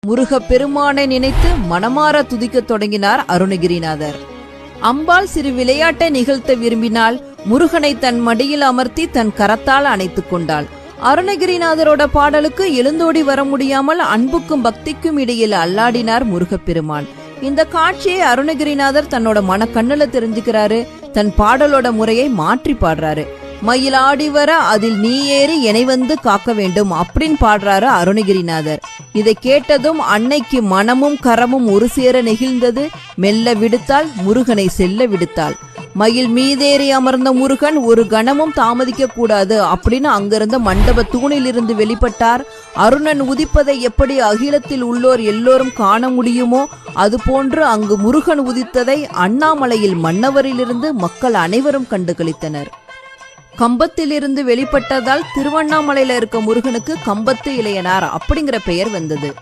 முருகப் பெருமானை நினைத்து மனமாற துதிக்கத் தொடங்கினார் அருணகிரிநாதர். அம்பாள் சிறு விளையாட்டை நிகழ்த்த விரும்பினால் முருகனை தன் மடியில் அமர்த்தி தன் கரத்தால் அணைத்துக் கொண்டாள். அருணகிரிநாதரோட பாடலுக்கு எழுந்தோடி வர முடியாமல் அன்புக்கும் பக்திக்கும் இடையில் அல்லாடினார் முருகப்பெருமான். இந்த காட்சியை அருணகிரிநாதர் தன்னோட மனக்கண்ணுல தெரிஞ்சுக்கிறாரு. தன் பாடலோட முறையை மாற்றி பாடுறாரு. மயில் ஆடி வர அதில் நீ ஏறி என்னை வந்து காக்க வேண்டும் அப்படின்னு பாடுறாரு அருணகிரிநாதர். இதை கேட்டதும் அன்னைக்கு மனமும் கரமும் ஒரு சேர நெகிழ்ந்தது. மெல்ல விடுத்தாள், முருகனை செல்ல விடுத்தாள். மயில் மீதேறி அமர்ந்த முருகன் ஒரு கணமும் தாமதிக்க கூடாது அப்படின்னு அங்கிருந்த மண்டப தூணிலிருந்து வெளிப்பட்டார். அருணன் உதிப்பதை எப்படி அகிலத்தில் உள்ளோர் எல்லோரும் காண முடியுமோ அதுபோன்று அங்கு முருகன் உதித்ததை அண்ணாமலையில் மன்னவரிலிருந்து மக்கள் அனைவரும் கண்டு களித்தனர். கம்பத்திலிருந்து வெளிப்பட்டதால் திருவண்ணாமலையில இருக்க முருகனுக்கு கம்பத்து இளையனார் அப்படிங்கிற பெயர் வந்தது.